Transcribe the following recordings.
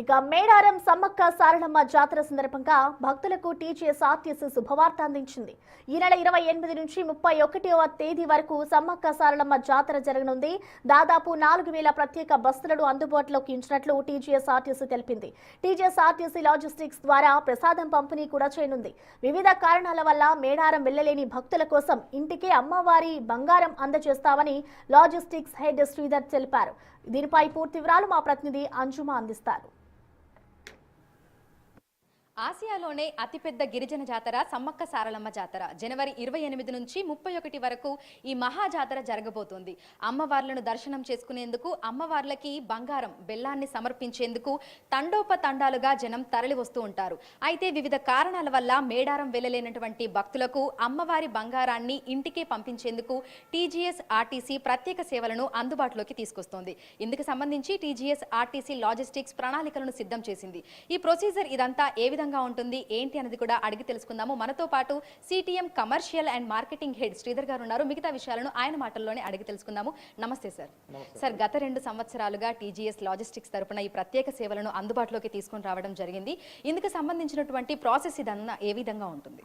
ఇక మేడారం సమ్మక్క సారలమ్మ జాతర సందర్భంగా భక్తులకు టీజీఎస్ఆర్టీసీ శుభవార్త అందించింది. ఈ నెల 28 నుంచి 31వ తేదీ వరకు సమ్మక్క సారలమ్మ జాతర జరగనుంది. దాదాపు 4000 ప్రత్యేక బస్సులను అందుబాటులోకి ఉంచినట్లు టీజీఎస్ఆర్టీసీ తెలిపింది. టీజీఎస్ఆర్టీసీ లాజిస్టిక్స్ ద్వారా ప్రసాదం పంపిణీ కూడా చేయనుంది. వివిధ కారణాల వల్ల మేడారం వెళ్లలేని భక్తుల కోసం ఇంటికే అమ్మవారి బంగారం అందజేస్తామని లాజిస్టిక్స్ హెడ్ శ్రీధర్ తెలిపారు. దీనిపై పూర్తి వివరాలు మా ప్రతినిధి అంజుమా అందిస్తారు. ఆసియాలోనే అతిపెద్ద గిరిజన జాతర సమ్మక్క సారలమ్మ జాతర జనవరి 28 నుంచి 31 వరకు ఈ మహా జాతర జరగబోతోంది. అమ్మవార్లను దర్శనం చేసుకునేందుకు, అమ్మవార్లకి బంగారం బెల్లాన్ని సమర్పించేందుకు తండోపతండాలుగా జనం తరలి వస్తూ ఉంటారు. అయితే వివిధ కారణాల వల్ల మేడారం వెళ్ళలేనటువంటి భక్తులకు అమ్మవారి బంగారాన్ని ఇంటికే పంపించేందుకు టీజీఎస్ఆర్టీసీ ప్రత్యేక సేవలను అందుబాటులోకి తీసుకొస్తోంది. ఇందుకు సంబంధించి టీజీఎస్ఆర్టీసీ లాజిస్టిక్స్ ప్రణాళికలను సిద్ధం చేసింది. ఈ ప్రొసీజర్ ఇదంతా ఏ విధంగా ఉంటుంది ఏంటి అనేది కూడా అడిగి తెలుసుకుందాము. మనతో పాటు CTM commercial and marketing head Sridhar గారు ఉన్నారు. మిగతా విషయాలను ఆయన మాటల్లోనే అడిగి తెలుసుకుందాము. నమస్తే సార్. సార్, గత 2 సంవత్సరాలుగా టీజీఎస్ లాజిస్టిక్స్ తరపున ఈ ప్రత్యేక సేవలను అందుబాటులోకి తీసుకొని రావడం జరిగింది. ఇందుకు సంబంధించినటువంటి ప్రాసెస్ ఇదన్నా ఏ విధంగా ఉంటుంది?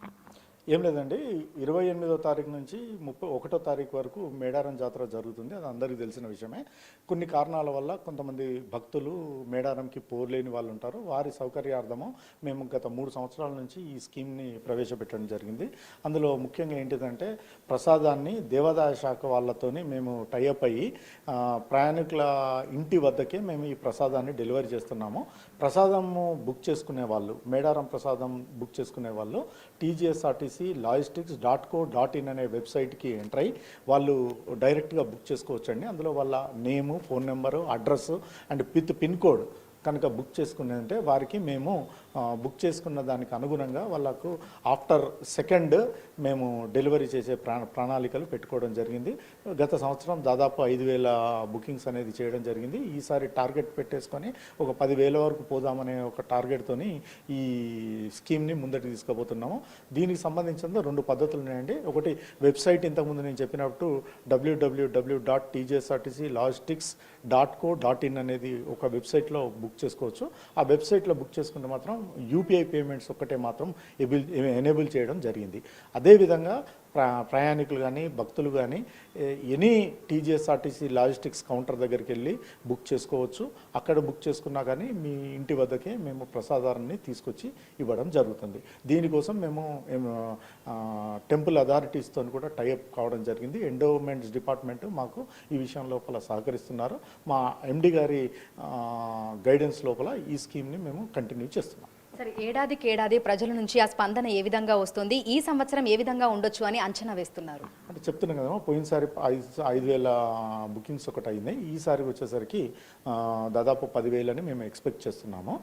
ఏం లేదండి, 28వ తారీఖు నుంచి 31వ తారీఖు వరకు మేడారం జాతర జరుగుతుంది. అది అందరికీ తెలిసిన విషయమే. కొన్ని కారణాల వల్ల కొంతమంది భక్తులు మేడారంకి పోలేని వాళ్ళు ఉంటారు. వారి సౌకర్యార్థము మేము గత 3 సంవత్సరాల నుంచి ఈ స్కీమ్ని ప్రవేశపెట్టడం జరిగింది. అందులో ముఖ్యంగా ఏంటిదంటే ప్రసాదాన్ని దేవాదాయ శాఖ వాళ్ళతోని మేము టైఅప్ అయ్యి ప్రయాణికుల ఇంటి వద్దకే మేము ఈ ప్రసాదాన్ని డెలివరీ చేస్తున్నాము. ప్రసాదము బుక్ చేసుకునే వాళ్ళు, మేడారం ప్రసాదం బుక్ చేసుకునే వాళ్ళు టీజీఎస్ఆర్టీసీ logistics.co.in అనే వెబ్సైట్కి ఎంటర్ అయ్యి వాళ్ళు డైరెక్ట్గా బుక్ చేసుకోవచ్చండి. అందులో వాళ్ళ name, phone number, address and with pin code కనుక బుక్ చేసుకున్నారంటే వారికి మేము బుక్ చేసుకున్న దానికి అనుగుణంగా వాళ్ళకు ఆఫ్టర్ సెకండ్ మేము డెలివరీ చేసే ప్రణాళికలు పెట్టుకోవడం జరిగింది. గత సంవత్సరం దాదాపు 5000 బుకింగ్స్ అనేది చేయడం జరిగింది. ఈసారి టార్గెట్ పెట్టేసుకొని ఒక 10,000 వరకు పోదామనే ఒక టార్గెట్తోని ఈ స్కీమ్ని ముందటికి తీసుకుపోతున్నాము. దీనికి సంబంధించిన 2 పద్ధతులు ఉన్నాయండి. ఒకటి వెబ్సైట్, ఇంతకుముందు నేను చెప్పినట్టు www.tjsrtclogistics.co.in అనేది ఒక వెబ్సైట్లో బుక్ చేసుకోవచ్చు. ఆ వెబ్సైట్లో బుక్ చేసుకుంటే మాత్రం యూపీఐ పేమెంట్స్ ఒక్కటే మాత్రం ఎనేబుల్ చేయడం జరిగింది. అదేవిధంగా ప్రయాణికులు కానీ భక్తులు కానీ ఎనీ టీజీఎస్ఆర్టీసీ లాజిస్టిక్స్ కౌంటర్ దగ్గరికి వెళ్ళి బుక్ చేసుకోవచ్చు. అక్కడ బుక్ చేసుకున్నా కానీ మీ ఇంటి వద్దకే మేము ప్రసాదాన్ని తీసుకొచ్చి ఇవ్వడం జరుగుతుంది. దీనికోసం మేము టెంపుల్ అథారిటీస్తో కూడా టైఅప్ కావడం జరిగింది. ఎండోమెంట్స్ డిపార్ట్మెంట్ మాకు ఈ విషయం లోపల సహకరిస్తున్నారు. మా ఎండి గారి గైడెన్స్ లోపల ఈ స్కీమ్ని మేము కంటిన్యూ చేస్తున్నాం. సరే, ఏడాదికి ప్రజల నుంచి ఆ స్పందన ఏ విధంగా వస్తుంది, ఈ సంవత్సరం ఏ విధంగా ఉండొచ్చు అని అంచనా వేస్తున్నారు? అంటే చెప్తున్నాం కదా, పోయినసారి 5,000 బుకింగ్స్ ఒకటి అయినాయి. ఈసారి వచ్చేసరికి దాదాపు 10,000 అని మేము ఎక్స్పెక్ట్ చేస్తున్నాము.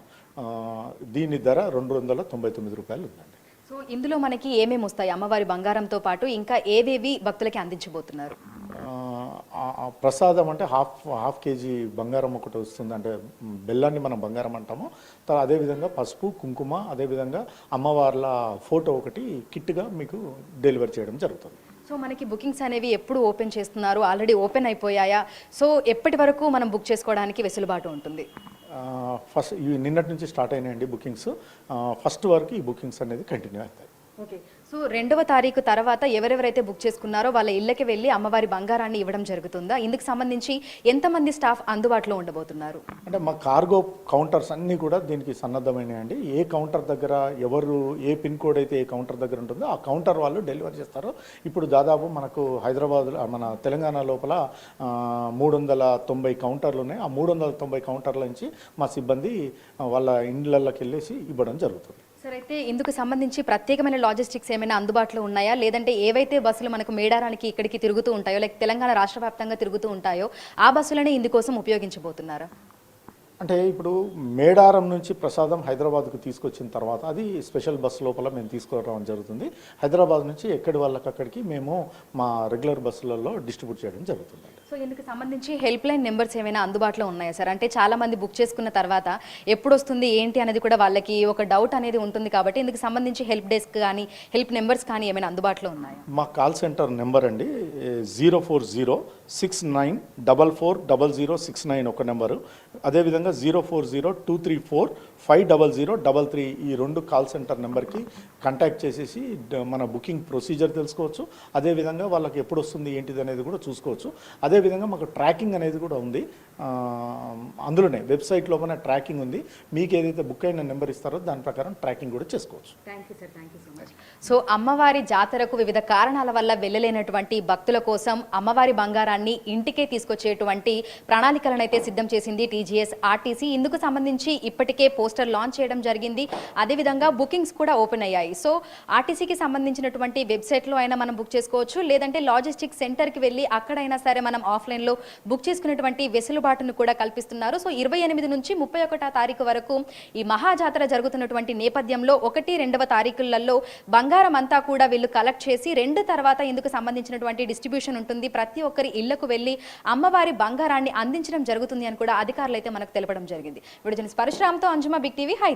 దీని ధర 299 రూపాయలు ఉందండి. సో ఇందులో మనకి ఏమేమి వస్తాయి? అమ్మవారి బంగారంతో పాటు ఇంకా ఏవేవి భక్తులకి అందించబోతున్నారు? ప్రసాదం అంటే హాఫ్ కేజీ బంగారం ఒకటి వస్తుంది, అంటే బెల్లాన్ని మనం బంగారం అంటాము. అదేవిధంగా పసుపు, కుంకుమ, అదేవిధంగా అమ్మవార్ల ఫోటో ఒకటి కిట్గా మీకు డెలివరీ చేయడం జరుగుతుంది. సో మనకి బుకింగ్స్ అనేవి ఎప్పుడు ఓపెన్ చేస్తున్నారు? ఆల్రెడీ ఓపెన్ అయిపోయాయా? సో ఎప్పటి వరకు మనం బుక్ చేసుకోవడానికి వెసులుబాటు ఉంటుంది? ఫస్ట్ నిన్నటి నుంచి స్టార్ట్ అయినాయండి బుకింగ్స్. ఫస్ట్ వరకు ఈ బుకింగ్స్ అనేది కంటిన్యూ అవుతాయి. ఓకే. సో 2వ తారీఖు తర్వాత ఎవరెవరైతే బుక్ చేసుకున్నారో వాళ్ళ ఇళ్ళకి వెళ్ళి అమ్మవారి బంగారాన్ని ఇవ్వడం జరుగుతుందా? ఇందుకు సంబంధించి ఎంతమంది స్టాఫ్ అందుబాటులో ఉండబోతున్నారు? అంటే మా కార్గో కౌంటర్స్ అన్నీ కూడా దీనికి సన్నద్ధమైనాయండి. ఏ కౌంటర్ దగ్గర ఎవరు ఏ పిన్ కోడ్ అయితే ఏ కౌంటర్ దగ్గర ఉంటుందో ఆ కౌంటర్ వాళ్ళు డెలివరీ చేస్తారు. ఇప్పుడు దాదాపు మనకు హైదరాబాద్, మన తెలంగాణ లోపల 390 కౌంటర్లు ఉన్నాయి. ఆ 390 కౌంటర్ల నుంచి మా సిబ్బంది వాళ్ళ ఇండ్లకి వెళ్ళేసి ఇవ్వడం జరుగుతుంది. సరే, అయితే ఇందుకు సంబంధించి ప్రత్యేకమైన లాజిస్టిక్స్ ఏమైనా అందుబాటులో ఉన్నాయా? లేదంటే ఏవైతే బస్సులు మనకు మేడారానికి ఇక్కడికి తిరుగుతూ ఉంటాయో, లైక్ తెలంగాణ రాష్ట్ర వ్యాప్తంగా తిరుగుతూ ఉంటాయో ఆ బస్సులనే ఇందుకోసం ఉపయోగించబోతున్నారా? అంటే ఇప్పుడు మేడారం నుంచి ప్రసాదం హైదరాబాద్కు తీసుకొచ్చిన తర్వాత అది స్పెషల్ బస్ లోపల మేము తీసుకురావడం జరుగుతుంది. హైదరాబాద్ నుంచి ఎక్కడి వాళ్ళకి అక్కడికి మేము మా రెగ్యులర్ బస్సులలో డిస్ట్రిబ్యూట్ చేయడం జరుగుతుంది. సో ఇందుకు సంబంధించి హెల్ప్ లైన్ నెంబర్స్ ఏమైనా అందుబాటులో ఉన్నాయా సార్? అంటే చాలా మంది బుక్ చేసుకున్న తర్వాత ఎప్పుడు వస్తుంది ఏంటి అనేది కూడా వాళ్ళకి ఒక డౌట్ అనేది ఉంటుంది కాబట్టి ఇందుకు సంబంధించి హెల్ప్ డెస్క్ కానీ హెల్ప్ నెంబర్స్ కానీ ఏమైనా అందుబాటులో ఉన్నాయా? మా కాల్ సెంటర్ నెంబర్ అండి 04069440069 ఒక నెంబరు. అదేవిధంగా అదేవిధంగా 040-234-50033 ఈ 2 కాల్ సెంటర్ నెంబర్కి కాంటాక్ట్ చేసేసి మన బుకింగ్ ప్రొసీజర్ తెలుసుకోవచ్చు. అదేవిధంగా వాళ్ళకి ఎప్పుడు వస్తుంది ఏంటిది అనేది కూడా చూసుకోవచ్చు. అదేవిధంగా మాకు ట్రాకింగ్ అనేది కూడా ఉంది. అందులోనే వెబ్సైట్ లోపల ట్రాకింగ్ ఉంది. మీకు ఏదైతే బుక్ అయిన నెంబర్ ఇస్తారో దాని ప్రకారం ట్రాకింగ్ కూడా చేసుకోవచ్చు. సో అమ్మవారి జాతరకు వివిధ కారణాల వల్ల వెళ్ళలేనటువంటి భక్తుల కోసం అమ్మవారి బంగారాన్ని ఇంటికే తీసుకొచ్చేటువంటి ప్రణాళికలను అయితే సిద్ధం చేసింది టీజీఎస్ ఆర్టీసీ. ఇందుకు సంబంధించి ఇప్పటికే పోస్టర్ లాంచ్ చేయడం జరిగింది. అదేవిధంగా బుకింగ్స్ కూడా ఓపెన్ అయ్యాయి. సో ఆర్టీసీకి సంబంధించినటువంటి వెబ్సైట్లో అయినా మనం బుక్ చేసుకోవచ్చు, లేదంటే లాజిస్టిక్ సెంటర్కి వెళ్ళి అక్కడైనా సరే మనం ఆఫ్లైన్లో బుక్ చేసుకునేటువంటి వెసులుబాటును కూడా కల్పిస్తున్నారు. సో 28 నుంచి 31వ తారీఖు వరకు ఈ మహాజాతర జరుగుతున్నటువంటి నేపథ్యంలో 1, 2వ తారీఖులలో బంగారం అంతా కూడా వీళ్ళు కలెక్ట్ చేసి 2 తర్వాత ఇందుకు సంబంధించినటువంటి డిస్ట్రిబ్యూషన్ ఉంటుంది. ప్రతి ఒక్కరి ఇళ్లకు వెళ్ళి అమ్మవారి బంగారాన్ని అందించడం జరుగుతుంది అని కూడా అధికారులు అయితే మనకు తెలపడం జరిగింది. వీడియో జర్నలిస్ట్ పరశురామ్తో అంజుమా, బిగ్ టీవీ, హైదరాబాద్.